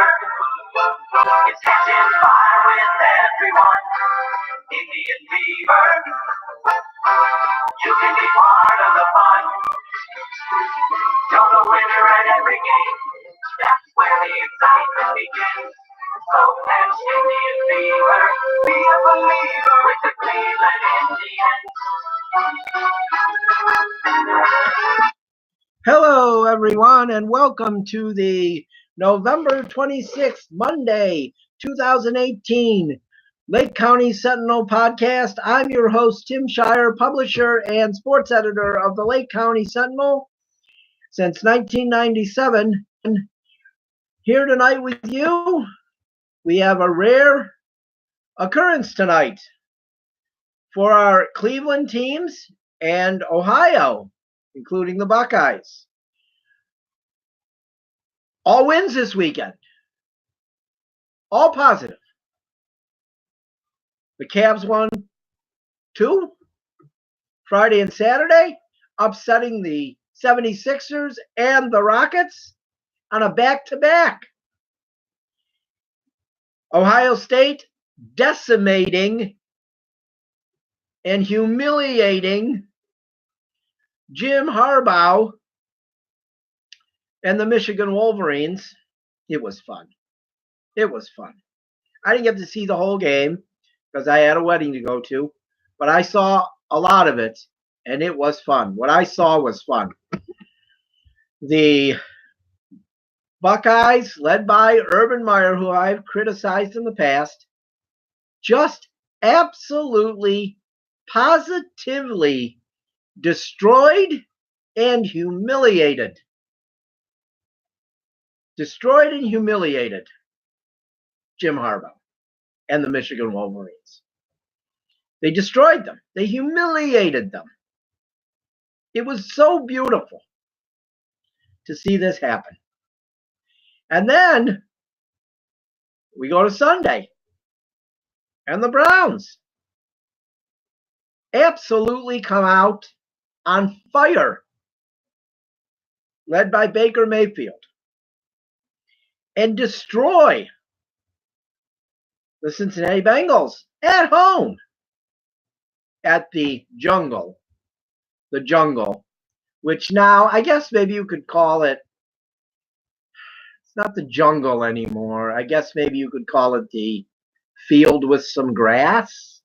It's catching fire with everyone. Indian fever. You can be part of the fun. You're the winner at every game. That's where the excitement begins. So catch Indian fever. Be a believer with the Cleveland Indians. Hello, everyone, and welcome to the November 26th, Monday, 2018, Lake County Sentinel Podcast. I'm your host, Tim Shirer, publisher and sports editor of the Lake County Sentinel since 1997. And here tonight with you, we have a rare occurrence tonight for our Cleveland teams and Ohio, including the Buckeyes. All wins this weekend. All positive. The Cavs won 2 Friday and Saturday, upsetting the 76ers and the Rockets on a back-to-back. Ohio State decimating and humiliating Jim Harbaugh and the Michigan Wolverines. It was fun. It was fun. I didn't get to see the whole game because I had a wedding to go to, but I saw a lot of it, and it was fun. What I saw was fun. The Buckeyes, led by Urban Meyer, who I've criticized in the past, just absolutely, positively destroyed and humiliated. Destroyed and humiliated Jim Harbaugh and the Michigan Wolverines. They destroyed them. They humiliated them. It was so beautiful to see this happen. And then we go to Sunday, and the Browns absolutely come out on fire, led by Baker Mayfield, and destroy the Cincinnati Bengals at home at the jungle, which now I guess maybe you could call it, it's not the jungle anymore. I guess maybe you could call it the field with some grass.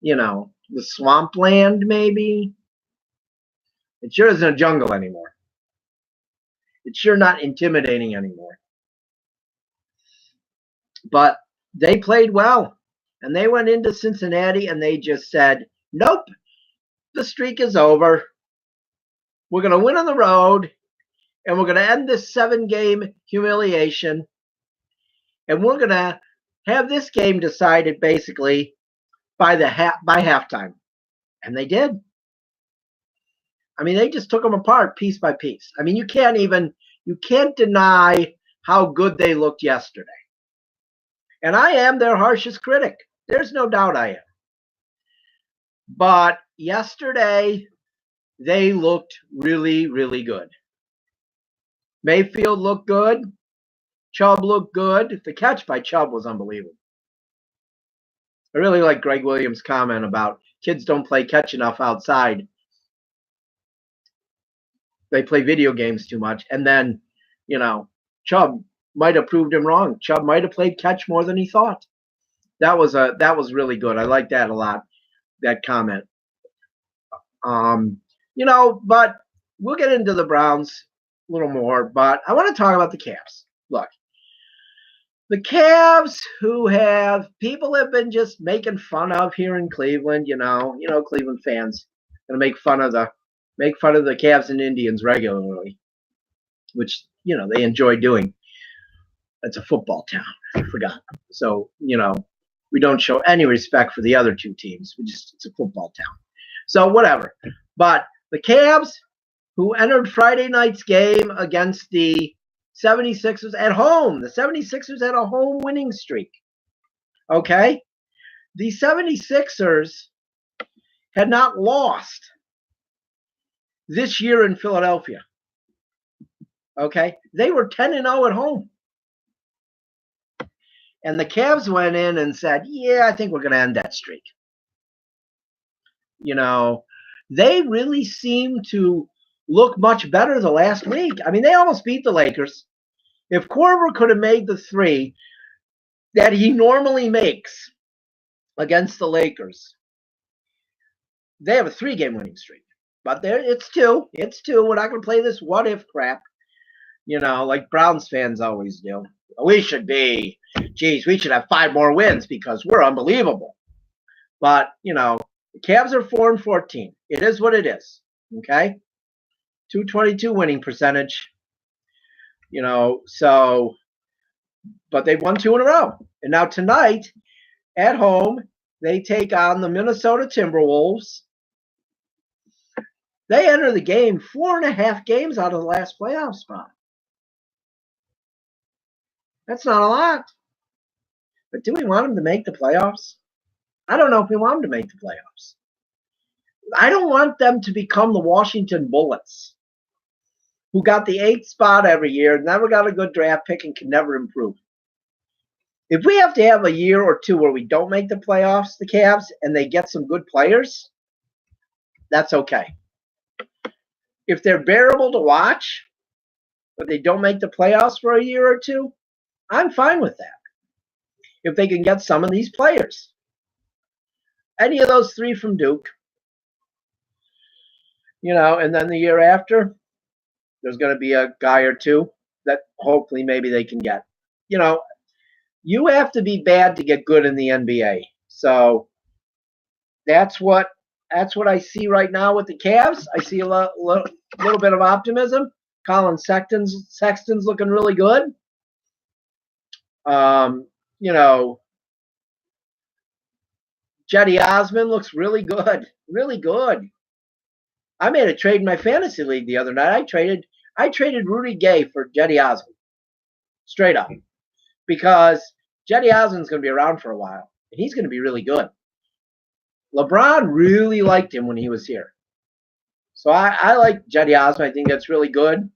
You know, the swampland maybe. It sure isn't a jungle anymore. It's sure not intimidating anymore. But they played well, and they went into Cincinnati and they just said, nope, the streak is over. We're going to win on the road, and we're going to end this 7-game humiliation, and we're going to have this game decided basically by halftime. And they did. I mean, they just took them apart piece by piece. I mean, you can't deny how good they looked yesterday. And I am their harshest critic. There's no doubt I am. But yesterday, they looked really, really good. Mayfield looked good. Chubb looked good. The catch by Chubb was unbelievable. I really like Greg Williams' comment about kids don't play catch enough outside. They play video games too much. And then, Chubb might have proved him wrong. Chubb might have played catch more than he thought. That was really good. I like that a lot, that comment. But we'll get into the Browns a little more. But I want to talk about the Cavs. Look, the Cavs, who people have been just making fun of here in Cleveland. Cleveland fans gonna make fun of the Cavs and Indians regularly, which they enjoy doing. It's a football town. I forgot. So we don't show any respect for the other two teams. It's a football town. So whatever. But the Cavs, who entered Friday night's game against the 76ers at home. The 76ers had a home winning streak. Okay? The 76ers had not lost this year in Philadelphia. Okay? They were 10-0 at home. And the Cavs went in and said, yeah, I think we're going to end that streak. They really seem to look much better the last week. I mean, they almost beat the Lakers. If Korver could have made the three that he normally makes against the Lakers, they have a 3-game winning streak. But it's two. It's two. We're not going to play this what-if crap, like Browns fans always do. We should have 5 more wins because we're unbelievable. But, the Cavs are 4-14. It is what it is, okay? 222 winning percentage, but they've won 2 in a row. And now tonight, at home, they take on the Minnesota Timberwolves. They enter the game 4.5 games out of the last playoff spot. That's not a lot. But do we want them to make the playoffs? I don't know if we want them to make the playoffs. I don't want them to become the Washington Bullets, who got the 8th spot every year, never got a good draft pick, and can never improve. If we have to have a year or two where we don't make the playoffs, the Cavs, and they get some good players, that's okay. If they're bearable to watch, but they don't make the playoffs for a year or two, I'm fine with that. If they can get some of these players. Any of those 3 from Duke, and then the year after, there's going to be a guy or 2 that hopefully maybe they can get. You have to be bad to get good in the NBA. So that's what I see right now with the Cavs. I see a little bit of optimism. Colin Sexton's looking really good. Jetty Osman looks really good. Really good. I made a trade in my fantasy league the other night. I traded Rudy Gay for Jetty Osman. Straight up. Because Jetty Osman's going to be around for a while. And he's going to be really good. LeBron really liked him when he was here. So I like Jetty Osman. I think that's really good.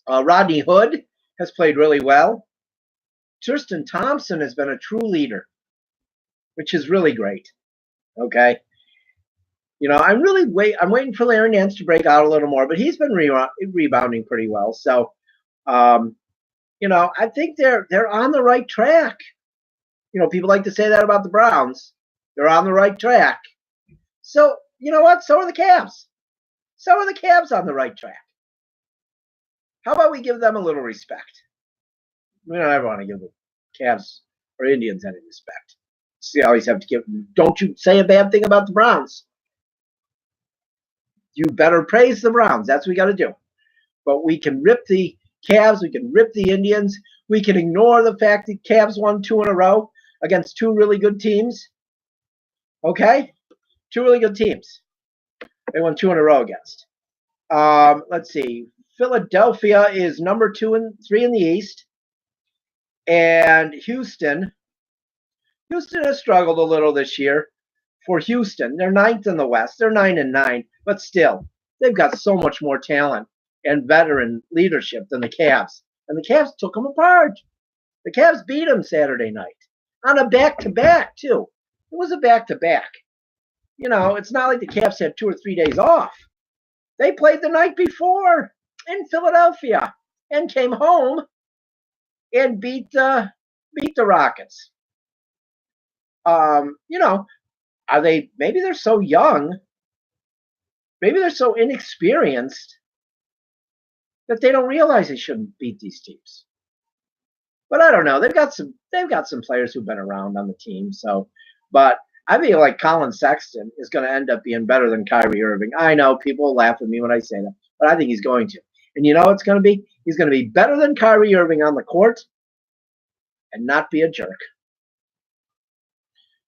Rodney Hood has played really well. Tristan Thompson has been a true leader, which is really great. Okay. I'm waiting for Larry Nance to break out a little more, but he's been rebounding pretty well. So, I think they're on the right track. People like to say that about the Browns. They're on the right track. So, you know what? So are the Cavs. So are the Cavs on the right track. How about we give them a little respect? We don't ever want to give the Cavs or Indians any respect. You always have to give. Don't you say a bad thing about the Browns. You better praise the Browns. That's what we got to do. But we can rip the Cavs. We can rip the Indians. We can ignore the fact that Cavs won 2 in a row against 2 really good teams. Okay? 2 really good teams. They won 2 in a row against. Let's see. Philadelphia is number 2 and 3 in the East. And Houston has struggled a little this year. For Houston, they're 9th in the West. They're 9-9, but still, they've got so much more talent and veteran leadership than the Cavs. And the Cavs took them apart. The Cavs beat them Saturday night on a back-to-back, too. It was a back-to-back. It's not like the Cavs had 2 or 3 days off. They played the night before in Philadelphia and came home and beat the Rockets. Are they? Maybe they're so young. Maybe they're so inexperienced that they don't realize they shouldn't beat these teams. But I don't know. They've got some players who've been around on the team. But I feel like Colin Sexton is going to end up being better than Kyrie Irving. I know people will laugh at me when I say that, but I think he's going to. And you know what it's going to be? He's going to be better than Kyrie Irving on the court and not be a jerk.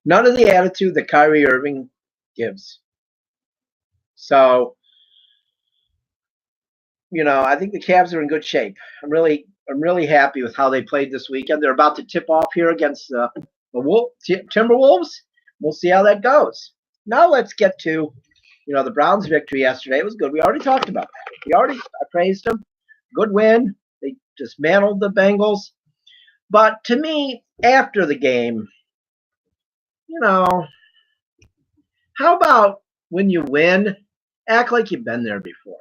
None of the attitude that Kyrie Irving gives. So, I think the Cavs are in good shape. I'm really happy with how they played this weekend. They're about to tip off here against the Timberwolves. We'll see how that goes. Now let's get to, the Browns' victory yesterday. It was good. We already talked about that. I praised them. Good win. They dismantled the Bengals. But to me, after the game, how about when you win, act like you've been there before,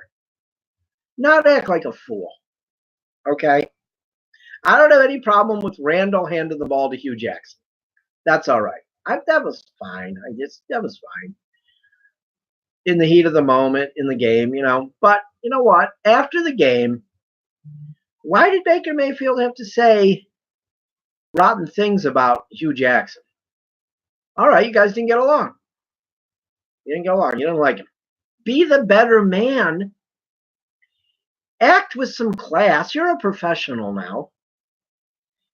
not act like a fool. Okay? I don't have any problem with Randall handing the ball to Hue Jackson. That's all right. That was fine. That was fine. In the heat of the moment, in the game, But you know what? After the game, why did Baker Mayfield have to say rotten things about Hue Jackson? All right, you guys didn't get along. You didn't get along. You didn't like him. Be the better man. Act with some class. You're a professional now.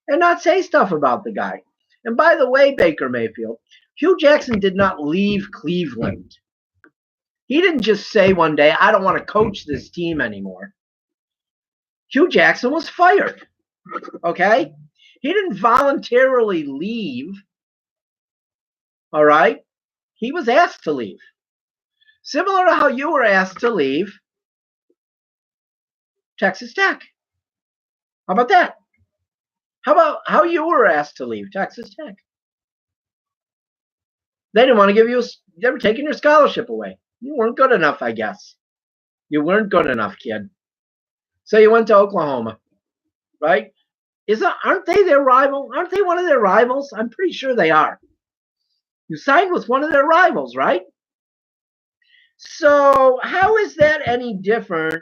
And not say stuff about the guy. And by the way, Baker Mayfield, Hue Jackson did not leave Cleveland. He didn't just say one day, I don't want to coach this team anymore. Hue Jackson was fired. Okay? He didn't voluntarily leave. All right? He was asked to leave. Similar to how you were asked to leave Texas Tech. How about that? How about how you were asked to leave Texas Tech? They didn't want to give you, they were taking your scholarship away. You weren't good enough, I guess. You weren't good enough, kid. So you went to Oklahoma, right? Aren't they their rival? Aren't they one of their rivals? I'm pretty sure they are. You signed with one of their rivals, right? So how is that any different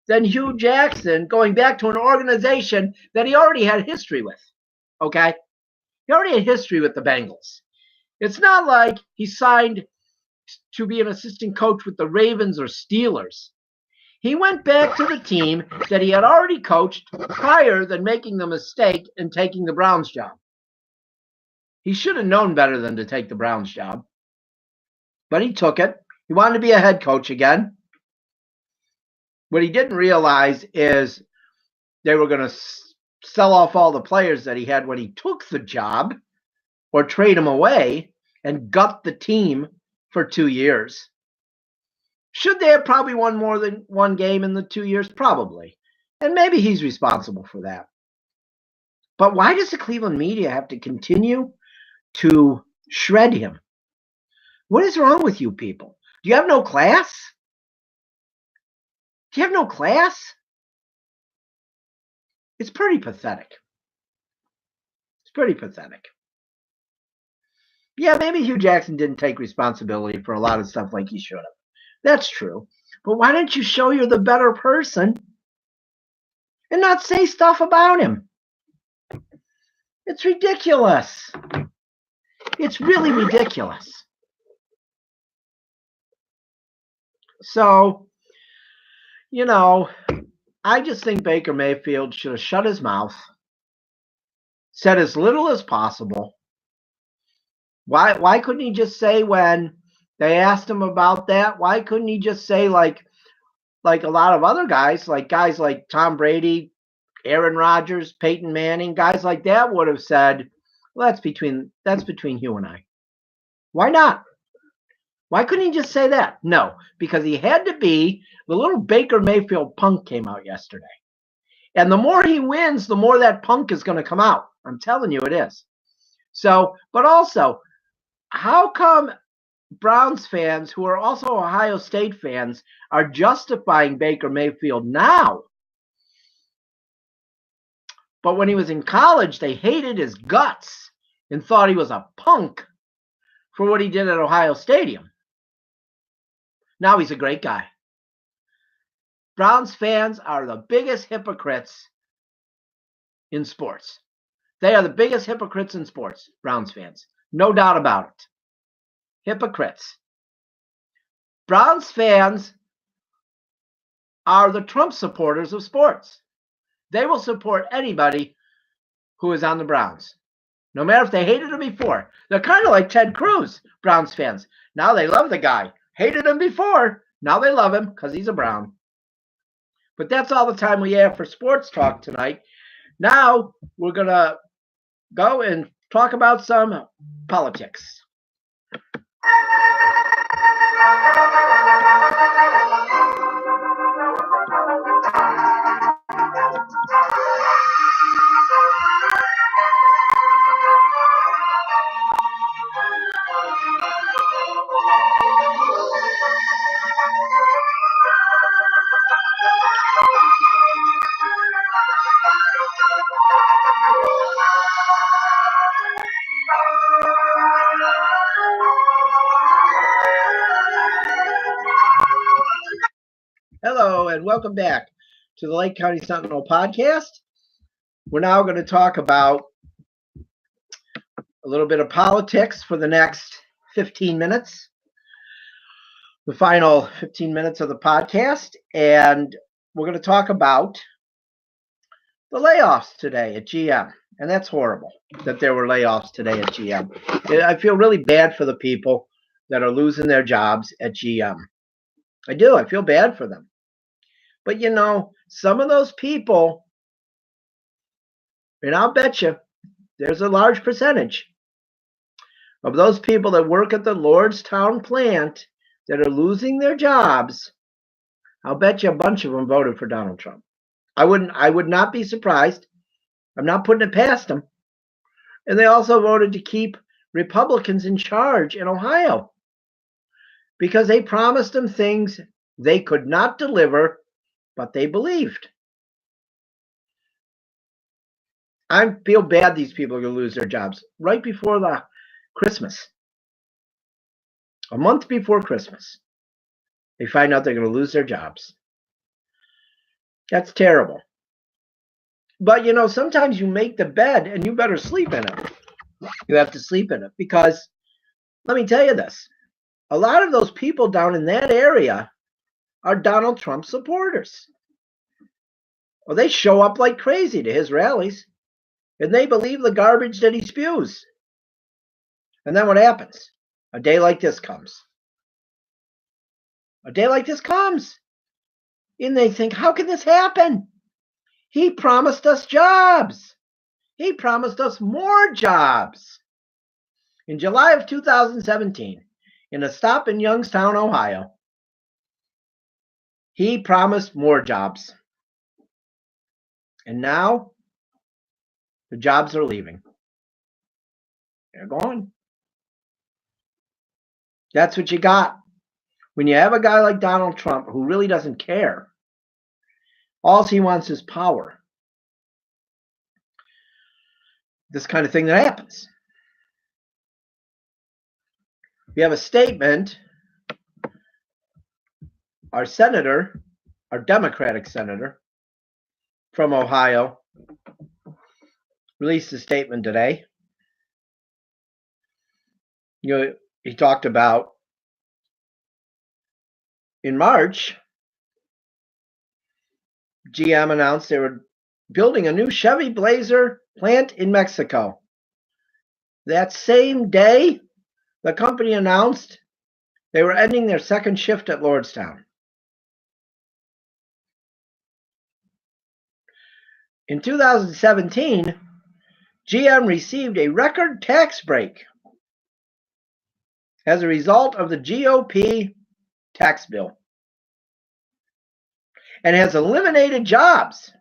than Hue Jackson going back to an organization that he already had history with? Okay? He already had history with the Bengals. It's not like he signed to be an assistant coach with the Ravens or Steelers. He went back to the team that he had already coached prior than making the mistake and taking the Browns job. He should have known better than to take the Browns job. But he took it. He wanted to be a head coach again. What he didn't realize is they were going to sell off all the players that he had when he took the job or trade them away and gut the team for 2 years. Should they have probably won more than one game in the 2 years? Probably. And maybe he's responsible for that. But why does the Cleveland media have to continue to shred him? What is wrong with you people? Do you have no class? Do you have no class? It's pretty pathetic. It's pretty pathetic. Yeah, maybe Hue Jackson didn't take responsibility for a lot of stuff like he should have. That's true. But why don't you show you're the better person and not say stuff about him? It's ridiculous. It's really ridiculous. So, I just think Baker Mayfield should have shut his mouth, said as little as possible. Why couldn't he just say when they asked him about that? Why couldn't he just say like a lot of other guys like Tom Brady, Aaron Rodgers, Peyton Manning, guys like that would have said, well, that's between Hue and I. Why not? Why couldn't he just say that? No, because he had to be. The little Baker Mayfield punk came out yesterday. And the more he wins, the more that punk is going to come out. I'm telling you it is. So, but also, how come Browns fans who are also Ohio State fans are justifying Baker Mayfield now? But when he was in college, they hated his guts and thought he was a punk for what he did at Ohio Stadium. Now he's a great guy. Browns fans are the biggest hypocrites in sports. They are the biggest hypocrites in sports, Browns fans. No doubt about it. Hypocrites. Browns fans are the Trump supporters of sports. They will support anybody who is on the Browns, no matter if they hated him before. They're kind of like Ted Cruz, Browns fans. Now they love the guy. Hated him before. Now they love him because he's a Brown. But that's all the time we have for sports talk tonight. Now we're going to go and talk about some politics. and welcome back to the County Sentinel Podcast. We're now going to talk about a little bit of politics for the next 15 minutes, the final 15 minutes of the podcast, and we're going to talk about the layoffs today at GM. And that's horrible that there were layoffs today at GM. I feel really bad for the people that are losing their jobs at GM. I do. I feel bad for them. But, you know, some of those people, and I'll bet you there's a large percentage of those people that work at the Lordstown plant that are losing their jobs. I'll bet you a bunch of them voted for Donald Trump. I would not be surprised. I'm not putting it past them. And they also voted to keep Republicans in charge in Ohio because they promised them things they could not deliver, but they believed. I feel bad these people are going to lose their jobs right before the Christmas. A month before Christmas, they find out they're going to lose their jobs. That's terrible. But, you know, sometimes you make the bed and you better sleep in it. You have to sleep in it because, let me tell you this, a lot of those people down in that area are Donald Trump supporters. Well, they show up like crazy to his rallies, and they believe the garbage that he spews. And then what happens? A day like this comes. A day like this comes. And they think, how can this happen? He promised us jobs. He promised us more jobs. In July of 2017, in a stop in Youngstown, Ohio, he promised more jobs. And now, the jobs are leaving. They're gone. That's what you got. When you have a guy like Donald Trump who really doesn't care, all he wants is power. This kind of thing that happens. We have a statement. Our senator, our Democratic senator from Ohio, released a statement today. You know, he talked about in March, GM announced they were building a new Chevy Blazer plant in Mexico. That same day, the company announced they were ending their second shift at Lordstown. In 2017, GM received a record tax break as a result of the GOP tax bill and has eliminated jobs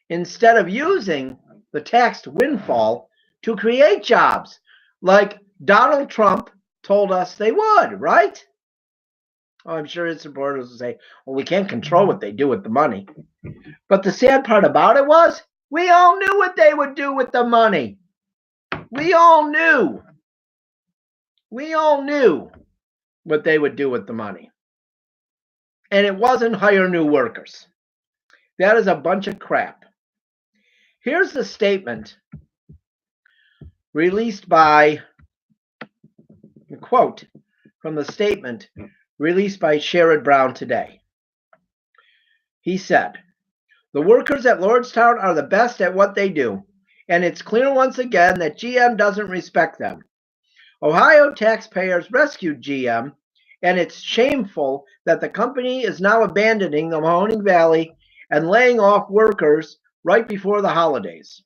instead of using the tax windfall to create jobs like Donald Trump told us they would, right? Oh, I'm sure his supporters will say, well, we can't control what they do with the money. But the sad part about it was we all knew what they would do with the money. We all knew. We all knew what they would do with the money. And it wasn't hire new workers. That is a bunch of crap. Here's the statement released by, a quote from the statement released by Sherrod Brown today. He said, "The workers at Lordstown are the best at what they do, and it's clear once again that GM doesn't respect them. Ohio taxpayers rescued GM, and it's shameful that the company is now abandoning the Mahoning Valley and laying off workers right before the holidays.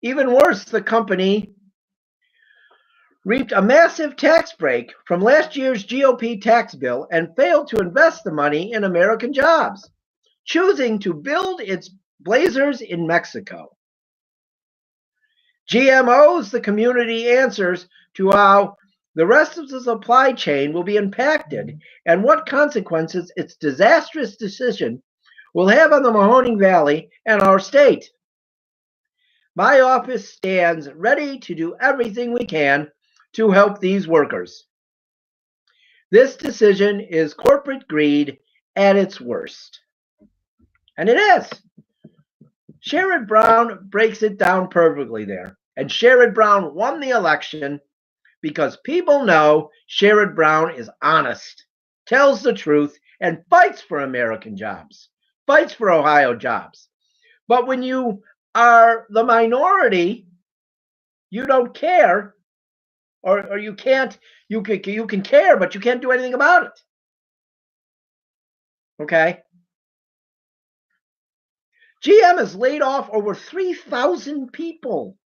Even worse, the company reaped a massive tax break from last year's GOP tax bill and failed to invest the money in American jobs, choosing to build its Blazers in Mexico. GM owes the community answers to how the rest of the supply chain will be impacted and what consequences its disastrous decision will have on the Mahoning Valley and our state. My office stands ready to do everything we can to help these workers. This decision is corporate greed at its worst. And it is. Sherrod Brown breaks it down perfectly there. And Sherrod Brown won the election because people know Sherrod Brown is honest, tells the truth, and fights for American jobs, fights for Ohio jobs. But when you are the minority, you don't care, or you can't, you can care, but you can't do anything about it. Okay? GM has laid off over 3,000 people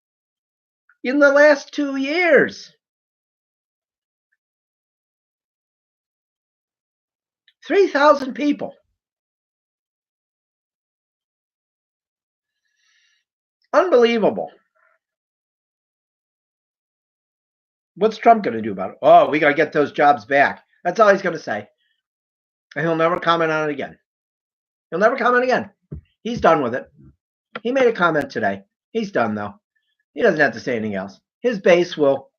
in the last 2 years. 3,000 people. Unbelievable. What's Trump going to do about it? Oh, we got to get those jobs back. That's all he's going to say. And he'll never comment on it again. He'll never comment again. He's done with it. He made a comment today. He's done, though. He doesn't have to say anything else. His base will,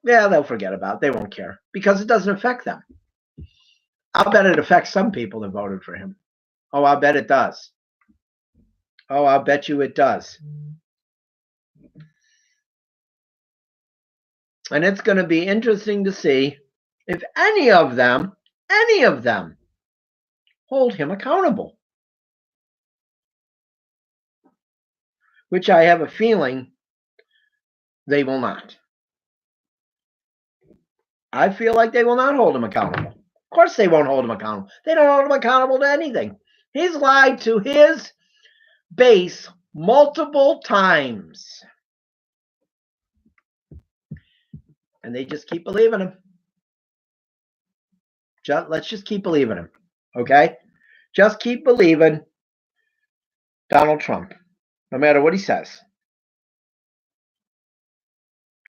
they'll forget about it. They won't care because it doesn't affect them. I'll bet it affects some people that voted for him. Oh, I'll bet it does. Oh, I'll bet you it does. And it's going to be interesting to see if any of them hold him accountable. Which I have a feeling they will not. I feel like they will not hold him accountable. Of course they won't hold him accountable. They don't hold him accountable to anything. He's lied to his base multiple times. And they just keep believing him. Let's just keep believing him. Okay? Just keep believing Donald Trump. No matter what he says.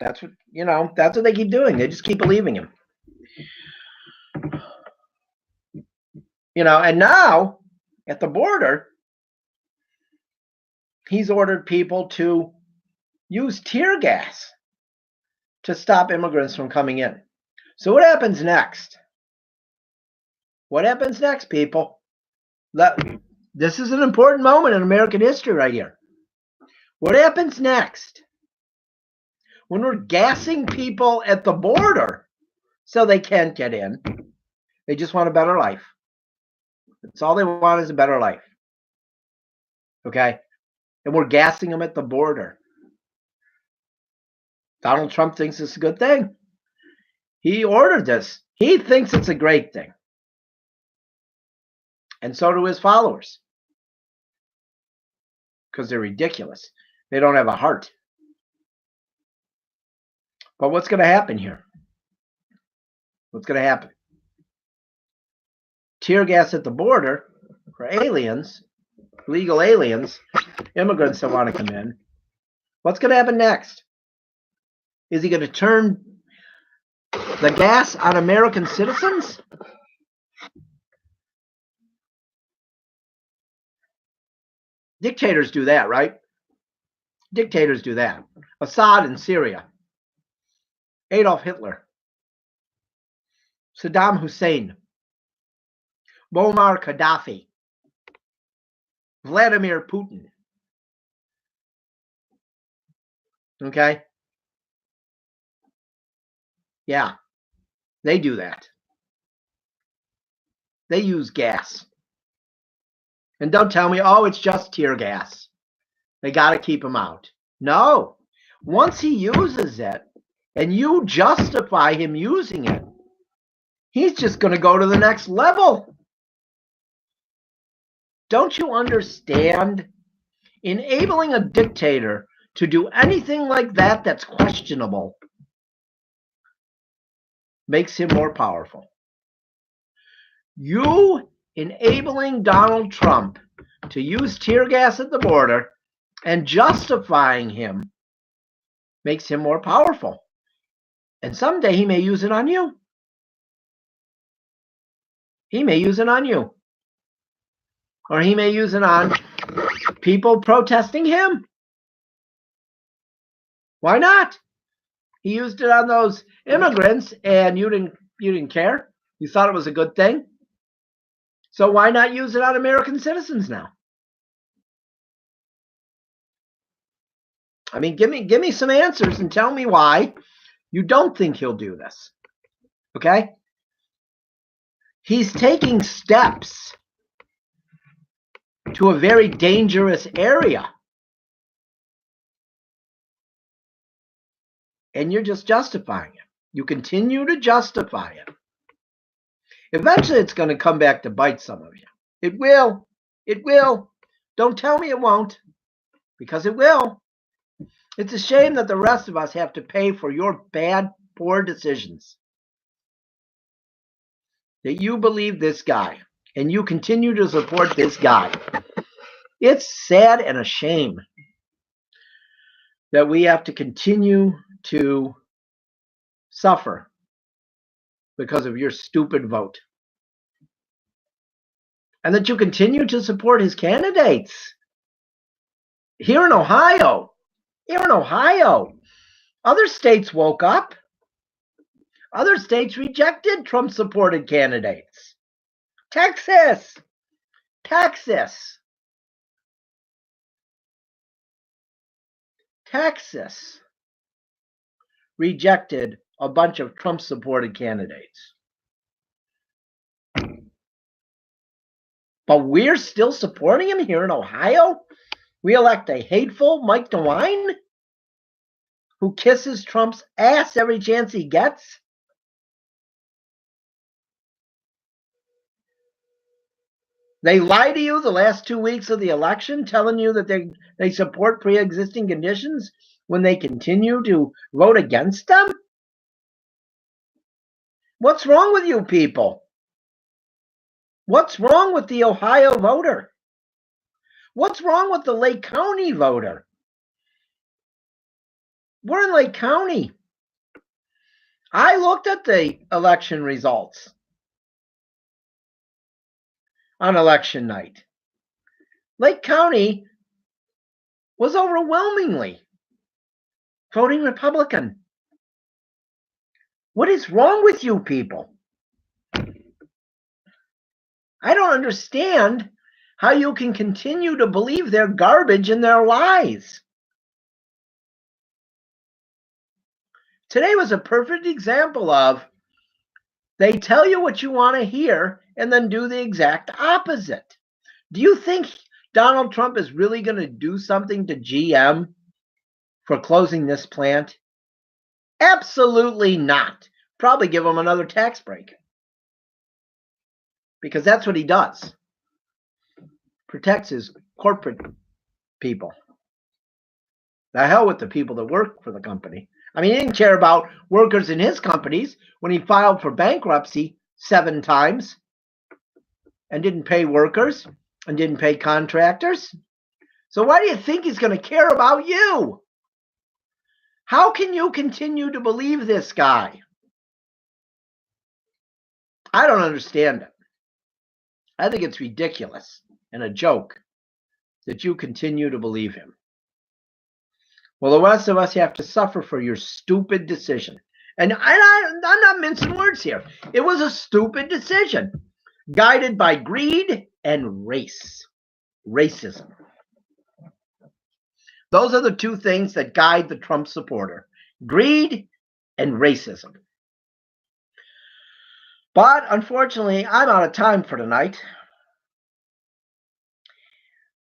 That's what, that's what they keep doing. They just keep believing him. And now at the border, he's ordered people to use tear gas to stop immigrants from coming in. So what happens next? What happens next, people? This is an important moment in American history right here. What happens next? When we're gassing people at the border so they can't get in, they just want a better life. That's all they want is a better life. Okay? And we're gassing them at the border. Donald Trump thinks it's a good thing. He ordered this. He thinks it's a great thing. And so do his followers. Because they're ridiculous. They don't have a heart. But what's going to happen here? What's going to happen? Tear gas at the border for aliens, legal aliens, immigrants that want to come in. What's going to happen next? Is he going to turn the gas on American citizens? Dictators do that, right? Dictators do that. Assad in Syria. Adolf Hitler. Saddam Hussein. Muammar Gaddafi. Vladimir Putin. Okay? Yeah. They do that. They use gas. And don't tell me, oh, it's just tear gas. They got to keep him out. No. Once he uses it, and you justify him using it, he's just going to go to the next level. Don't you understand? Enabling a dictator to do anything like that that's questionable makes him more powerful. You enabling Donald Trump to use tear gas at the border and justifying him makes him more powerful. And someday he may use it on you. He may use it on you. Or he may use it on people protesting him. Why not? He used it on those immigrants and you didn't care. You thought it was a good thing. So why not use it on American citizens now? I mean, give me some answers and tell me why you don't think he'll do this. Okay? He's taking steps to a very dangerous area. And you're just justifying it. You continue to justify it. Eventually, it's going to come back to bite some of you. It will. It will. Don't tell me it won't, because it will. It's a shame that the rest of us have to pay for your bad, poor decisions. That you believe this guy and you continue to support this guy. It's sad and a shame that we have to continue to suffer because of your stupid vote. And that you continue to support his candidates. Here in Ohio, other states woke up. Other states rejected Trump-supported candidates. Texas rejected a bunch of Trump-supported candidates. But we're still supporting him here in Ohio? We elect a hateful Mike DeWine who kisses Trump's ass every chance he gets? They lie to you the last 2 weeks of the election, telling you that they support pre-existing conditions when they continue to vote against them? What's wrong with you people? What's wrong with the Ohio voter? What's wrong with the Lake County voter? We're in Lake County. I looked at the election results on election night. Lake County was overwhelmingly voting Republican. What is wrong with you people? I don't understand how you can continue to believe their garbage and their lies. Today was a perfect example of they tell you what you want to hear and then do the exact opposite. Do you think Donald Trump is really going to do something to GM for closing this plant? Absolutely not. Probably give him another tax break. Because that's what he does. Protects his corporate people. The hell with the people that work for the company. I mean, he didn't care about workers in his companies when he filed for bankruptcy 7 times and didn't pay workers and didn't pay contractors. So why do you think he's going to care about you? How can you continue to believe this guy? I don't understand it. I think it's ridiculous and a joke that you continue to believe him. Well, the rest of us have to suffer for your stupid decision. And I'm not mincing words here. It was a stupid decision, guided by greed and racism. Those are the 2 things that guide the Trump supporter: greed and racism. But unfortunately, I'm out of time for tonight.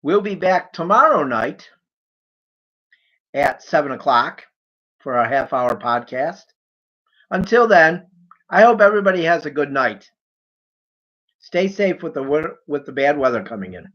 We'll be back tomorrow night at 7 o'clock for our half-hour podcast. Until then, I hope everybody has a good night. Stay safe with the bad weather coming in.